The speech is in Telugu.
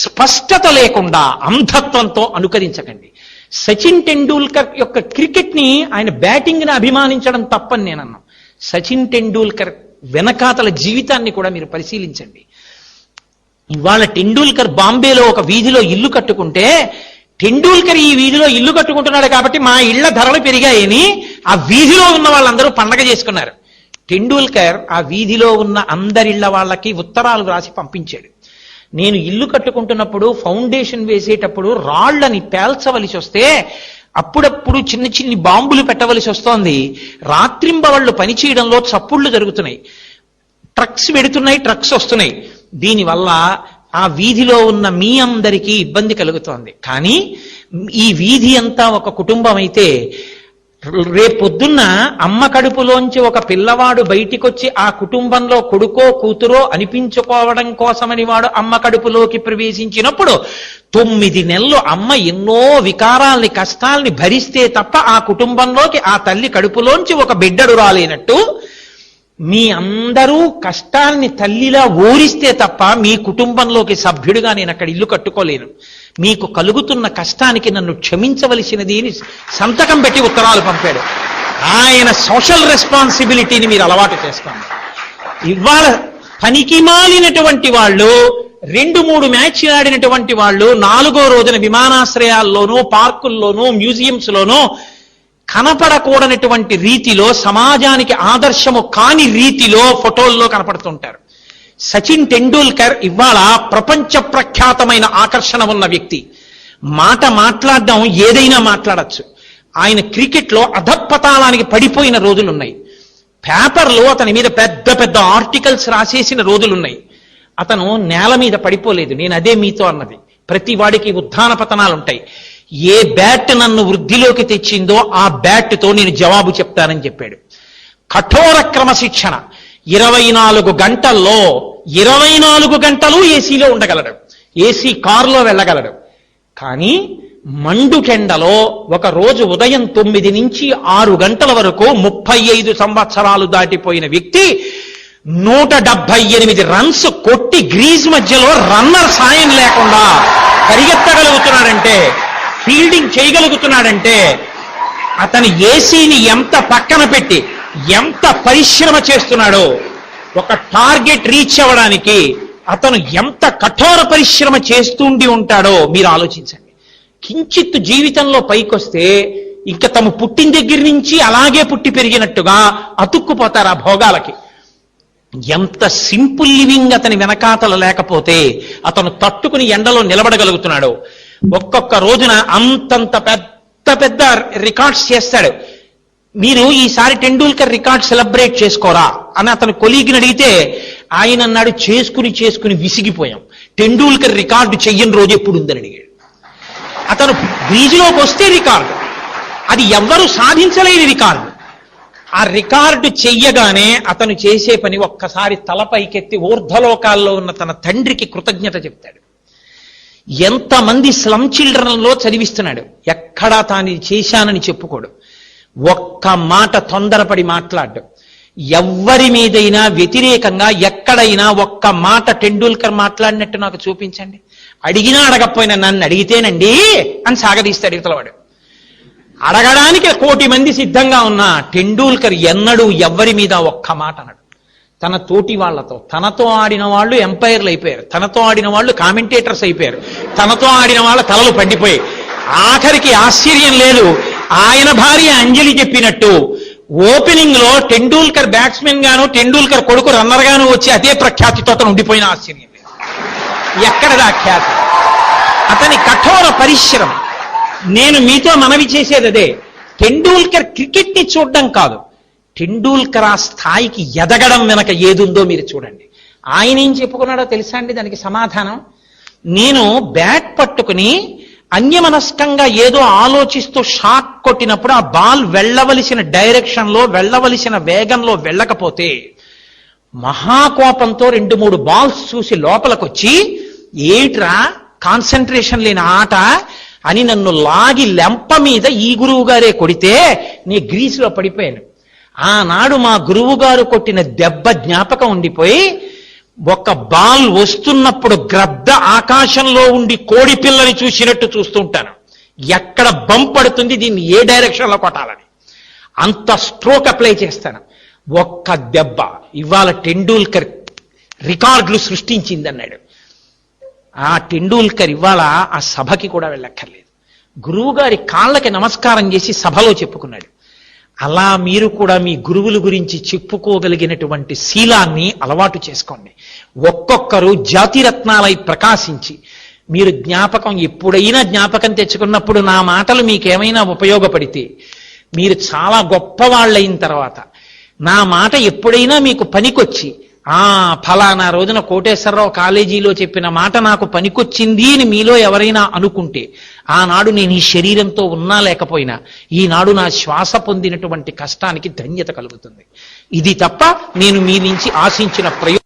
స్పష్టత లేకుండా అంధత్వంతో అనుకరించకండి. సచిన్ టెండూల్కర్ యొక్క క్రికెట్ ని ఆయన బ్యాటింగ్ ని అభిమానించడం తప్పని నేను అన్నాను. సచిన్ టెండూల్కర్ వెనకాతల జీవితాన్ని కూడా మీరు పరిశీలించండి. ఇవాళ టెండూల్కర్ బాంబేలో ఒక వీధిలో ఇల్లు కట్టుకుంటే, టెండూల్కర్ ఈ వీధిలో ఇల్లు కట్టుకుంటున్నాడు కాబట్టి మా ఇళ్ల ధరలు పెరిగాయని ఆ వీధిలో ఉన్న వాళ్ళందరూ పండగ చేసుకున్నారు. టెండూల్కర్ ఆ వీధిలో ఉన్న అందరిళ్ల వాళ్ళకి ఉత్తరాలు రాసి పంపించాడు. నేను ఇల్లు కట్టుకుంటున్నప్పుడు ఫౌండేషన్ వేసేటప్పుడు రాళ్లని పేల్చవలసి వస్తే అప్పుడప్పుడు చిన్న చిన్ని బాంబులు పెట్టవలసి వస్తోంది. రాత్రింబవళ్ళు పనిచేయడంలో చప్పుళ్లు జరుగుతున్నాయి, ట్రక్స్ వెడుతున్నాయి, ట్రక్స్ వస్తున్నాయి. దీనివల్ల ఆ వీధిలో ఉన్న మీ అందరికీ ఇబ్బంది కలుగుతోంది. కానీ ఈ వీధి అంతా ఒక కుటుంబం అయితే రేపొద్దున్న అమ్మ కడుపులోంచి ఒక పిల్లవాడు బయటికొచ్చి ఆ కుటుంబంలో కొడుకో కూతురో అనిపించుకోవడం కోసమని వాడు అమ్మ కడుపులోకి ప్రవేశించినప్పుడు 9 నెలలు అమ్మ ఎన్నో వికారాల్ని కష్టాల్ని భరిస్తే తప్ప ఆ కుటుంబంలోకి ఆ తల్లి కడుపులోంచి ఒక బిడ్డడు రాలేనట్టు, మీ అందరూ కష్టాల్ని తల్లిలా ఓరిస్తే తప్ప మీ కుటుంబంలోకి సభ్యుడిగా నేను అక్కడ ఇల్లు కట్టుకోలేను. మీకు కలుగుతున్న కష్టానికి నన్ను క్షమించవలసినది అని సంతకం పెట్టి ఉత్తరాలు పంపాడు. ఆయన సోషల్ రెస్పాన్సిబిలిటీని మీరు అలవాటు చేసుకోండి. ఇవాళ పనికి మాలినటువంటి వాళ్ళు 2-3 మ్యాచ్లు ఆడినటువంటి వాళ్ళు 4వ రోజున విమానాశ్రయాల్లోనూ పార్కుల్లోనూ మ్యూజియంస్ లోనూ కనపడకూడనటువంటి రీతిలో, సమాజానికి ఆదర్శము కాని రీతిలో ఫోటోల్లో కనపడుతుంటారు. సచిన్ టెండూల్కర్ ఇవాళ ప్రపంచ ప్రఖ్యాతమైన ఆకర్షణ ఉన్న వ్యక్తి. మాట్లాడడం ఏదైనా మాట్లాడచ్చు. ఆయన క్రికెట్లో అధపతాళానికి పడిపోయిన రోజులున్నాయి. పేపర్లో అతని మీద పెద్ద పెద్ద ఆర్టికల్స్ రాసేసిన రోజులున్నాయి. అతను నేల మీద పడిపోలేదు. నేను అదే మీతో అన్నది. ప్రతి వాడికి ఉత్థాన పతనాలు ఉంటాయి. ఏ బ్యాట్ నన్ను వృద్ధిలోకి తెచ్చిందో ఆ బ్యాట్తో నేను జవాబు చెప్తానని చెప్పాడు. కఠోర క్రమశిక్షణ. 24 గంటల్లో 24 గంటలు ఏసీలో ఉండగలడు, ఏసీ కారులో వెళ్ళగలడు. కానీ మండుకెండలో ఒక రోజు ఉదయం 9 నుంచి 6 గంటల వరకు 35 సంవత్సరాలు దాటిపోయిన వ్యక్తి 178 రన్స్ కొట్టి గ్రీజ్ మధ్యలో రన్నర్ సాయం లేకుండా పరిగెత్తగలుగుతున్నాడంటే, ఫీల్డింగ్ చేయగలుగుతున్నాడంటే అతని ఏసీని ఎంత పక్కన పెట్టి ఎంత పరిశ్రమ చేస్తున్నాడో, ఒక టార్గెట్ రీచ్ అవ్వడానికి అతను ఎంత కఠోర పరిశ్రమ చేస్తుండి ఉంటాడో మీరు ఆలోచించండి. కించిత్తు జీవితంలో పైకొస్తే ఇంకా తమ పుట్టిన దగ్గర నుంచి అలాగే పుట్టి పెరిగినట్టుగా అతుక్కుపోతారు ఆ భోగాలకి. ఎంత సింపుల్ లివింగ్ అతని వెనకాతల లేకపోతే అతను తట్టుకుని ఎండలో నిలబడగలుగుతున్నాడు. ఒక్కొక్క రోజున అంతంత పెద్ద పెద్ద రికార్డ్స్ చేస్తాడు. మీరు ఈసారి టెండూల్కర్ రికార్డ్ సెలబ్రేట్ చేసుకోరా అని అతను కొలీగ్ని అడిగితే ఆయన అన్నాడు, చేసుకుని విసిగిపోయాం, టెండూల్కర్ రికార్డు చెయ్యని రోజు ఎప్పుడు ఉందని అడిగాడు. అతను గ్రీజులోకి వస్తే రికార్డు, అది ఎవ్వరూ సాధించలేని రికార్డు. ఆ రికార్డు చెయ్యగానే అతను చేసే పని ఒక్కసారి తలపైకెత్తి ఊర్ధ్వలోకాల్లో ఉన్న తన తండ్రికి కృతజ్ఞత చెప్తాడు. ఎంతమంది స్లమ్ చిల్డ్రన్లో చదివిస్తున్నాడు, ఎక్కడా తాను చేశానని చెప్పుకోడు. ఒక్క మాట తొందరపడి మాట్లాడు. ఎవ్వరి మీదైనా వ్యతిరేకంగా ఎక్కడైనా ఒక్క మాట టెండూల్కర్ మాట్లాడినట్టు నాకు చూపించండి. అడిగినా అడగకపోయినా నన్ను అడిగితేనండి అని సాగదీస్తాడు ఇతలవాడు. అడగడానికి 1,000,000 మంది సిద్ధంగా ఉన్నా టెండూల్కర్ ఎన్నడూ ఎవ్వరి మీద ఒక్క మాట అన్నాడు. తన తోటి వాళ్లతో, తనతో ఆడిన వాళ్ళు ఎంపైర్లు అయిపోయారు, తనతో ఆడిన వాళ్ళు కామెంటేటర్స్ అయిపోయారు, తనతో ఆడిన వాళ్ళ తలలు పండిపోయాయి. ఆఖరికి ఆశ్చర్యం లేదు, ఆయన భార్య అంజలి చెప్పినట్టు ఓపెనింగ్ లో టెండూల్కర్ బ్యాట్స్మెన్ గాను టెండూల్కర్ కొడుకు రన్నర్ గాను వచ్చి అదే ప్రఖ్యాతితో అతను ఉండిపోయిన ఆశ్చర్యం లేదు. ఎక్కడదా ఖ్యాతి? అతని కఠోర పరిశ్రమ. నేను మీతో మనవి చేసేది అదే. టెండూల్కర్ క్రికెట్ ని చూడడం కాదు, టెండూల్కర్ ఆ స్థాయికి ఎదగడం వెనక ఏదుందో మీరు చూడండి. ఆయన ఏం చెప్పుకున్నాడో తెలుసా అండి దానికి సమాధానం? నేను బ్యాట్ పట్టుకుని అన్యమనస్కంగా ఏదో ఆలోచిస్తూ షాట్ కొట్టినప్పుడు ఆ బాల్ వెళ్ళవలసిన డైరెక్షన్ లో వెళ్ళవలసిన వేగంలో వెళ్ళకపోతే మహాకోపంతో 2-3 బాల్స్ చూసి లోపలికొచ్చి ఏట్రా కాన్సన్ట్రేషన్ లేని ఆట అని నన్ను లాగి లెంప మీద ఈ గురువు గారే కొడితే నీ గ్రీసులో పడిపోయాను. ఆనాడు మా గురువు గారు కొట్టిన దెబ్బ జ్ఞాపకం ఉండిపోయి ఒక బాల్ వస్తున్నప్పుడు గ్రద్ద ఆకాశంలో ఉండి కోడి పిల్లని చూసినట్టు చూస్తుంటాను. ఎక్కడ బంప్ పడుతుంది, దీన్ని ఏ డైరెక్షన్లో కొట్టాలని అంత స్ట్రోక్ అప్లై చేస్తాను. ఒక్క దెబ్బ ఇవాళ టెండూల్కర్ రికార్డులు సృష్టించిందన్నాడు. ఆ టెండూల్కర్ ఇవాళ ఆ సభకి కూడా వెళ్ళక్కర్లేదు, గురువుగారి కాళ్ళకి నమస్కారం చేసి సభలో చెప్పుకున్నాడు. అలా మీరు కూడా మీ గురువుల గురించి చెప్పుకోగలిగినటువంటి శీలాన్ని అలవాటు చేసుకోండి. ఒక్కొక్కరు జాతిరత్నాలై ప్రకాశించి మీరు ఎప్పుడైనా జ్ఞాపకం తెచ్చుకున్నప్పుడు నా మాటలు మీకేమైనా ఉపయోగపడితే, మీరు చాలా గొప్పవాళ్ళైన తర్వాత నా మాట ఎప్పుడైనా మీకు పనికొచ్చి, ఫలానా రోజున కోటేశ్వరరావు కాలేజీలో చెప్పిన మాట నాకు పనికొచ్చింది అని మీలో ఎవరైనా అనుకుంటే, ఆనాడు నేను ఈ శరీరంతో ఉన్నా లేకపోయినా ఈనాడు నా శ్వాస పొందినటువంటి కష్టానికి ధన్యత కలుగుతుంది. ఇది తప్ప నేను మీ నుంచి ఆశించిన ప్రయోజనం